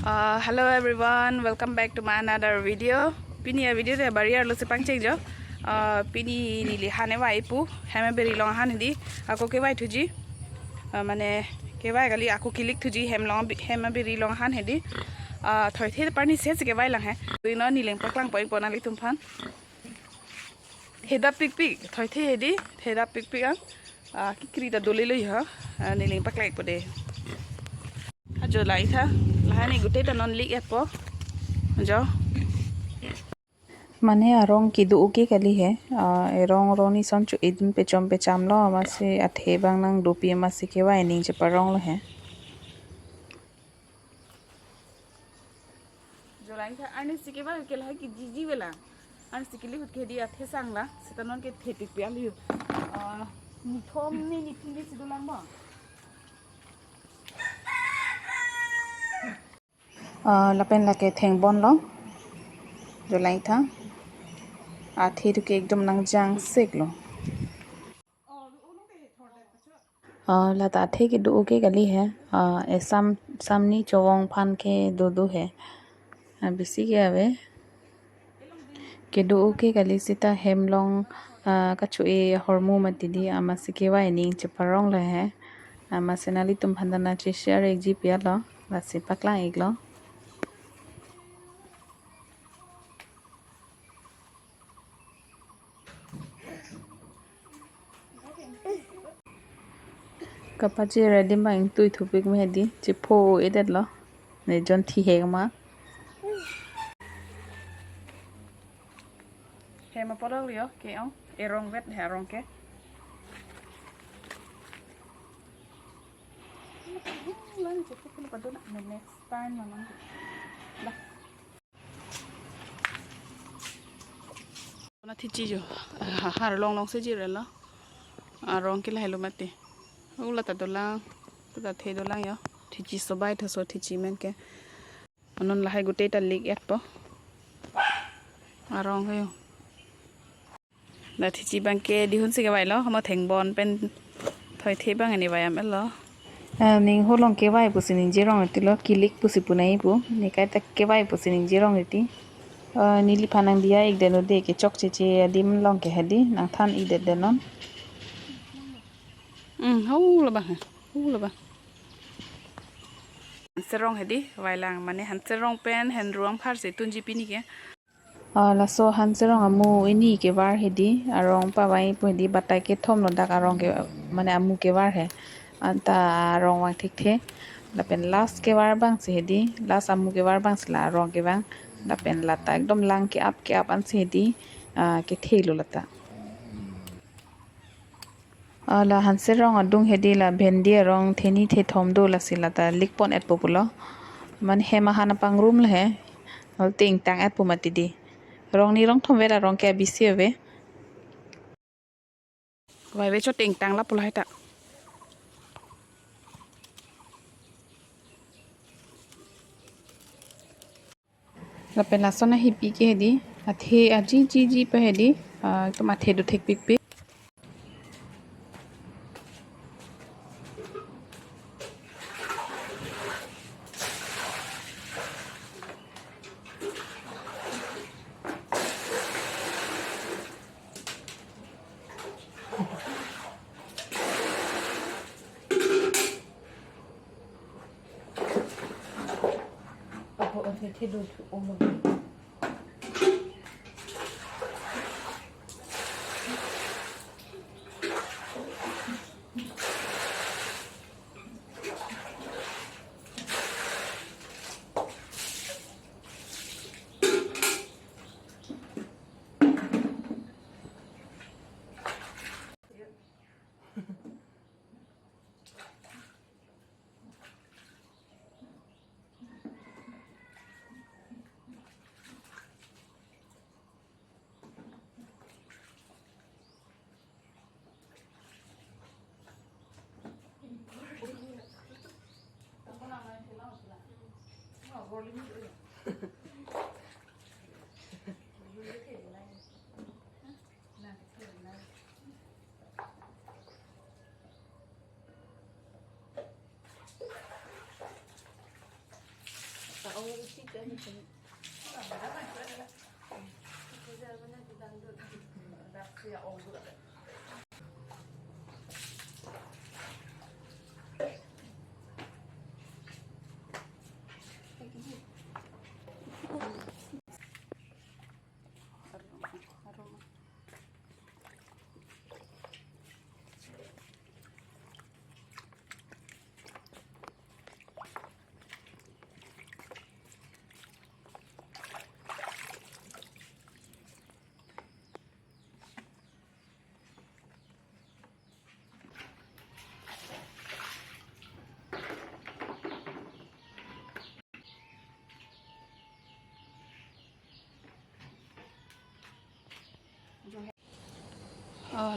Hello everyone, welcome back to my another video. Pini video de barrier lo sepang ceng jo. Pini ni lihat ewa ipu, hame beri long han di. Aku kewai tuji, mane kewai kali aku kilik tuji hame beri long han di. Thoi the parni ses kewai lang hai. Tu ino ni leng paklang poin pona li tumpan. Heda pik pik, thoi the di, heda pik pik ang. Kikri da dole lo ya, ni leng paklai pode. Ajo lai tha. Lahani gute ta non lik epo jo माने arong kedo ke kali है erong roni son chu edin pe chom pe chamlo amase athe bang nang dopi amase ke wa ning che parong lo है jo lai tha ani sike ba ke lai ki jiji wela ani sikili hut ke dia the sangla setanon ke the pik pial yu ni thom ni thili sidulang ba lapen la के थेंग bon lo जो लाई था आथे तो के एकदम नंग जांग सेक लो लता आथे के दो के गली है एसम सामनी चोवंग फान के दो है बिसी के आवे के दो के गली सिता हेमलोंग kachoeh ahormu matidi amase ke wa ning che parong le है amase nali tum phandana che share ek ji pia lo la se pakla ek lo kapache ready ma ing tui thupik me di che pho edet lo ne jon thi he ma he ma podol yo ke on erong vet he rong ke lan che pun padon na next time mamang la na thi chi jo har long se ji re lo rong ke la helo mate ula ta dolang ta the dolang yo thi chi so bai tho so thi chi men ke anon la hai gute ta lik et po arong he na thi chi bang ke di hun se ke bai lo ma theng bon pen thoi the bang ani bai am lo ning holong ke wai pu sining jerong ti lo kilik pu si punai pu ne kai tak ke wai pu sining jerong ti nili phanang dia ek deno de ke chok che dim long ke hedi nang than i de denon hau la ba serong hedi wailang mane han serong pen hen ruang phar se tunji pini ke la so han serong amu ini ke war hedi arong pa wai pu hedi batai ke thom no dak arong ke mane amu ke war hai anta arong wang thik the la pen last ke war bang se hedi last amu ke war bang sla arong ke bang la pen lata ekdom lang ke ap an se hedi ke thelo lata la hanse rong adung hedi la bhendi rong theni the thom do la silata likpon et populo man he mahana pangrum le he hol ting tang et pumati di rong ni rong thom vera rong ke bisi ave wai ve cho ting tang la pulai ta la pen la sona hi pi ke hedi athe aji ji pe hedi to mathe do thek pik pik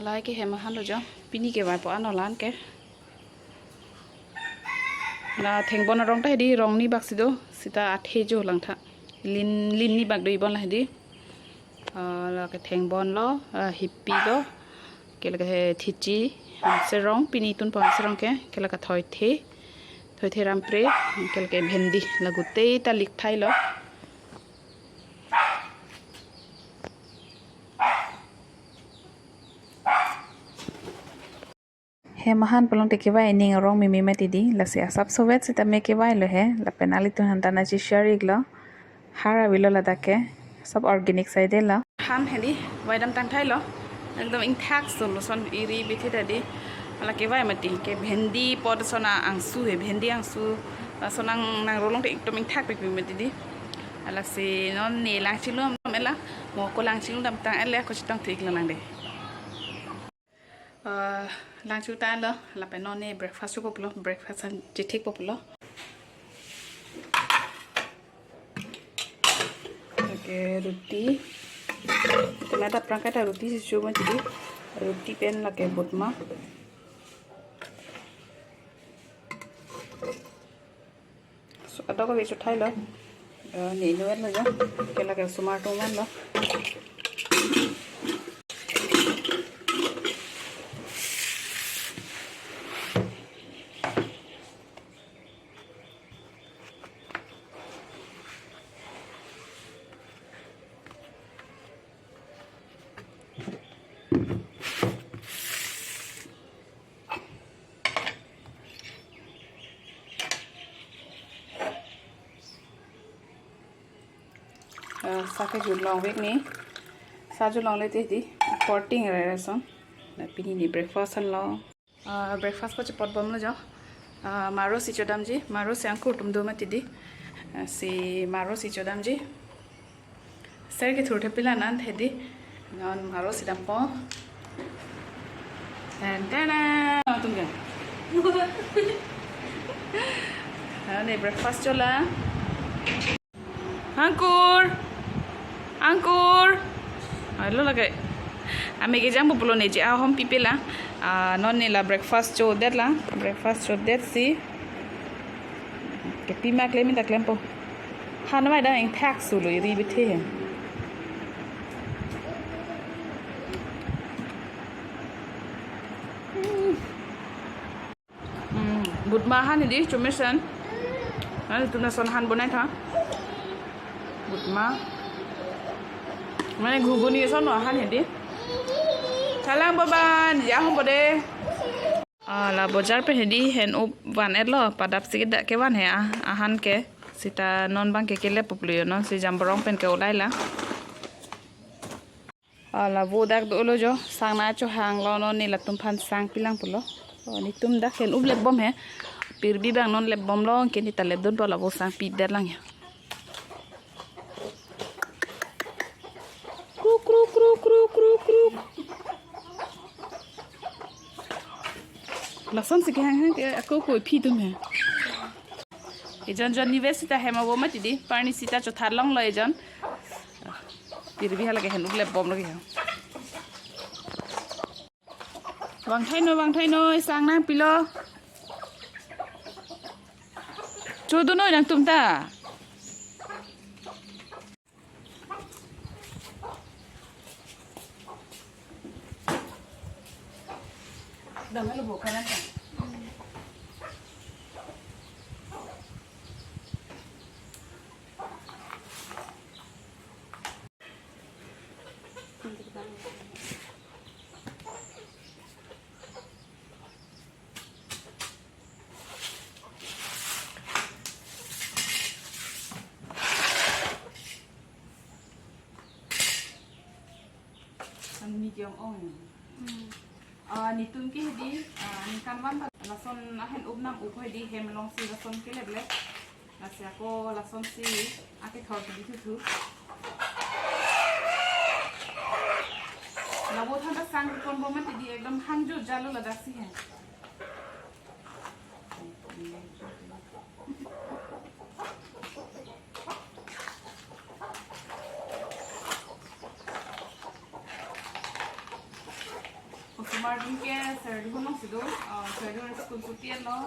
lại cái hem hắn rồi cho pini cái vài bỏ nó lán cái là thành bọn nó rong tay đi rong ni bác sĩ đó sita thế jo lang tha lin lin ni bác đôi bọn lại đi là cái thành bọn lo hippie đó cái là cái thịt chi sẽ rong pini tun bọn sẽ rong cái là cái thoi thế ram pre cái là cái bhendi là gute ta lik thai lo he mahan pelong te kewai ning arong mi mati di la se asap sovet se tame kewai lo he la penali tu hantana chi shari glo hara bilo la dake sab organic side la han hedi vai dam tang thai lo ekdom ing thak solution iri bithi dadi ala kewai mati ke bhendi pod sona angsu he bhendi angsu sonang nang rolong te ekdom ing thak pe mati di ala se non ne lang chilum mela mo ko lang chilum dam tang ele ko chitang thik lang de lang chu ta lo la pe non ne breakfast ko plo breakfast an chi thik plo ke roti tomato prangkata roti si chu ma chi roti pen la ke botma so ada ko ve chu thai lo ne no lo ja ke la ke tomato man lo sake julong wek ni sa julong le te di porting re Eson pini ni breakfast an lo breakfast ko pot bom lo jo maro si chodam ji maro se angkur tum do ma ti di si maro si chodam ji ser ke thurte pila nan the di non maro si dam po tana tum ga ne breakfast chola angkur lo lagi ame ke jam populo ne je ahom pipela non ne la breakfast cho det la breakfast cho det si ke pima klem ta klem po han mai da eng tax su lo ri bi the bút ma han di chumesan tu na son han bonai tha bút ma মানে ঘুগুনি এসন আহান হেদি খালাং বাবান যা হম Bade la bozar pe hedi hen up wan elo padap sikit da ke wan he ahan ke sita non bang ke kele populo no si jamborong pen ke ulai la la bodak do lo jo sang na cho hang lo no ni la tum phan sang pilang pulo ni tum da hen up leb bom he pir bi bang non leb bom lo ke ni ta leb don po la bo sang pi der lang ya là son sẽ cái hàng cái cô coi phi tụi mẹ, Eson university hay mà bố mất đi, parni sita cho thar long lo Eson, thì bị hay là cái hình úp lẹp bom nó kìa, vàng thay nôi sang nang pilo, chú tôi nói đang tụm ta. Đừng có buộc cái này. kiong ong ni tum ki hedi ni kanwan lason ahen ubnam up hedi hemlong si lason ke leble asia ko lason si ake thor di thu labo thanda sang kon bo man di ekdom hangju jalo lada si hai Martin ke serdi bonong sido serdi on school putian lo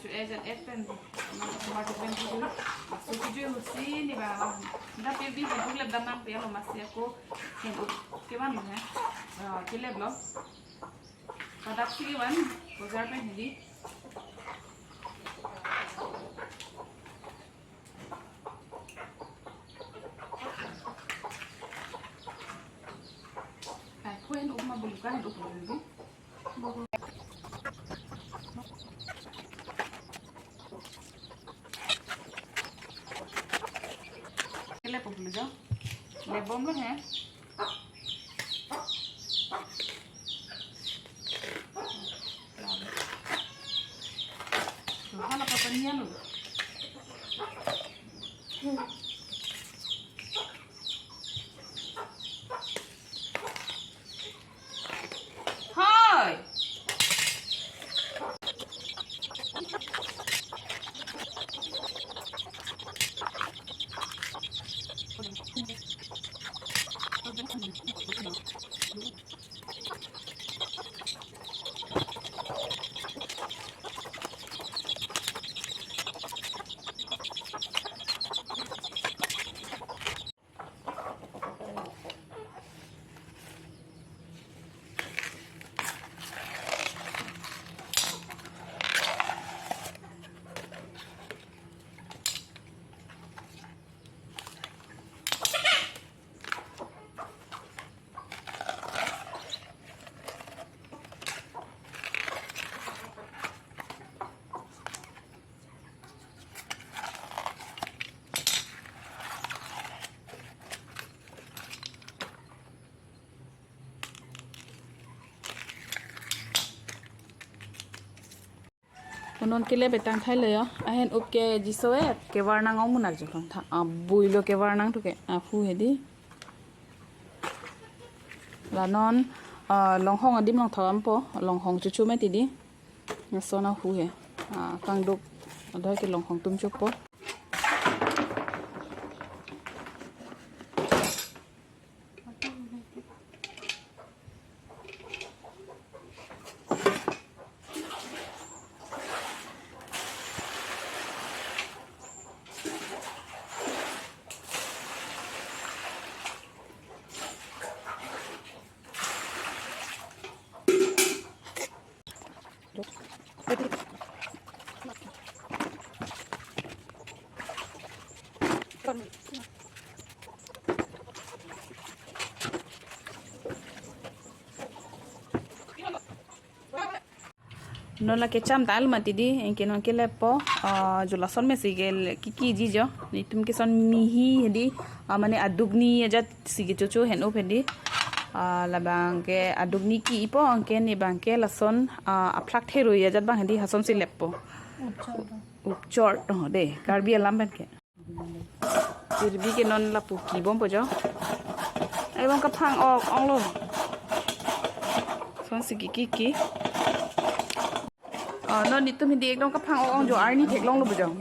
ju ejan epen Martin ben tu so tu ju si ni ba da pe bi bu leb da nam pe lo masya ko hen ke ban lo hai ke leb lo padak si wan bazar pe hindi Kuen up mabulukan up lagi. Kele populu jo. Le bom lo hai. तो hala papanya lo. non kele betang thai le yo ahen up ke jisoe ke warnang ong munak jong tha builo ke warnang to ke fu hedi la non long hong adim long thawam po long hong chu chu me ti di sona hu he kang duk adoi ke long hong tum chu po non la ke cham dal mati di enke non ke lepo jula son me sigel ki ji jo ni tum ke son mihi hedi mane adugni aja sige chocho hen op hedi la bang ke adugni ki ipo anke ni bang ke la son aplak thero ya jat bang hedi hason si lepo upchor to de karbi alam ben ke tirbi ke non la pu ki bom po jo ai bang ka phang ok ong lo son sigi ki non ni tum hindi ekdom ka phang ong jo arni theklong lo bujong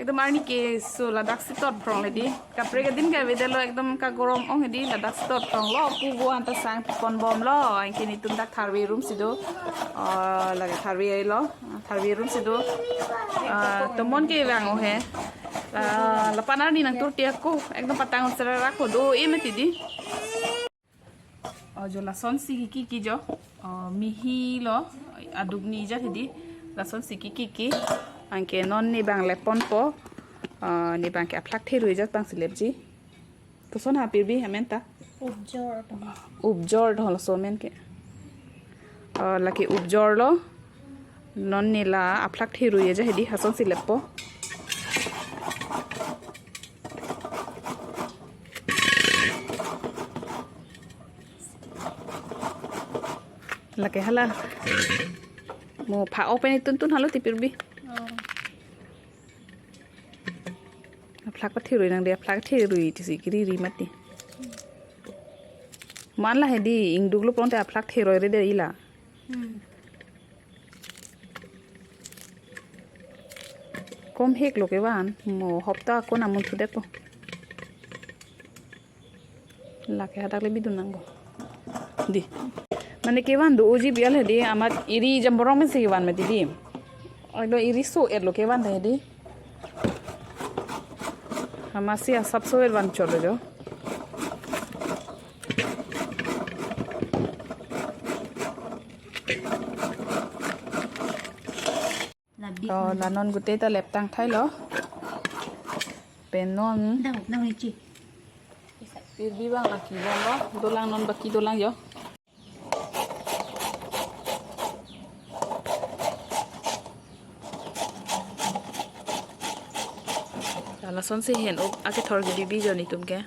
ekdom arni ke so ladak sitot prong ledi kapre ke din ka vedelo ekdom ka gorom ong hedi ladak sitot prong lo pu bo anta sang kon bom lo anke ni tum dak tharwi room sido laga tharwi room sido to mon ke wang o he la panar ni nang tur tia ko ekdom patang sera rakho do e meti di jo lason sigi ki jo mihi lo adugni ja hedi lason sigi ki anke non ni bang lepon po ni bang ke aplak theru ja bang silebji to son ha pirbi hamenta ubjor dhol so men ke laki ubjor lo non ni la aplak theru ja hedi hason silepo laki hala mau phá open tun halo tipir bi flak pa thirui nang dia flak thirui ti sikri ri mati man la hedi ing duglo pronte flak thiroi re de ila kom hek lo ke wan mo hopta ko namun sudet po laki hadak le bidun nang bo di mane ke wan do oji bial hedi amat iri jamborong men se wan me di odo iri so er lo ke wan hedi hamasia sabso er wan cholo jo là non gute ta lep tang thai lo pen non đâu này chị pir bi bang la ki lo dolang non baki dolang yo ala son se hen ok ake thor gi bi jo ni tum ke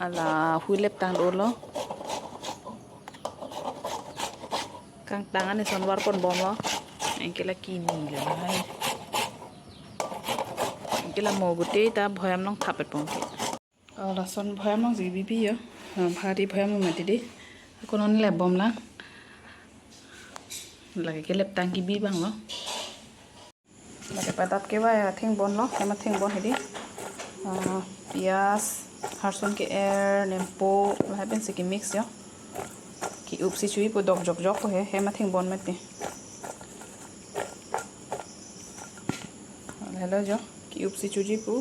ala hui lep tang do lo kang tangan ni son war kon bom lo engkela kini le hai engkela mo gute ta bhoyam long thapet pongke ala son bhoyam long ji bi yo bhari bhoyam ma ti di konon le bom la lage ke lep tang ki bi bang lo lage patat ke ba thing bon lo ema thing bon hedi pias harson ke air nempo la ben se ki mix yo ki upsi chui po dok jok jok ko he ema thing bon mate hello jo ki upsi chuji pu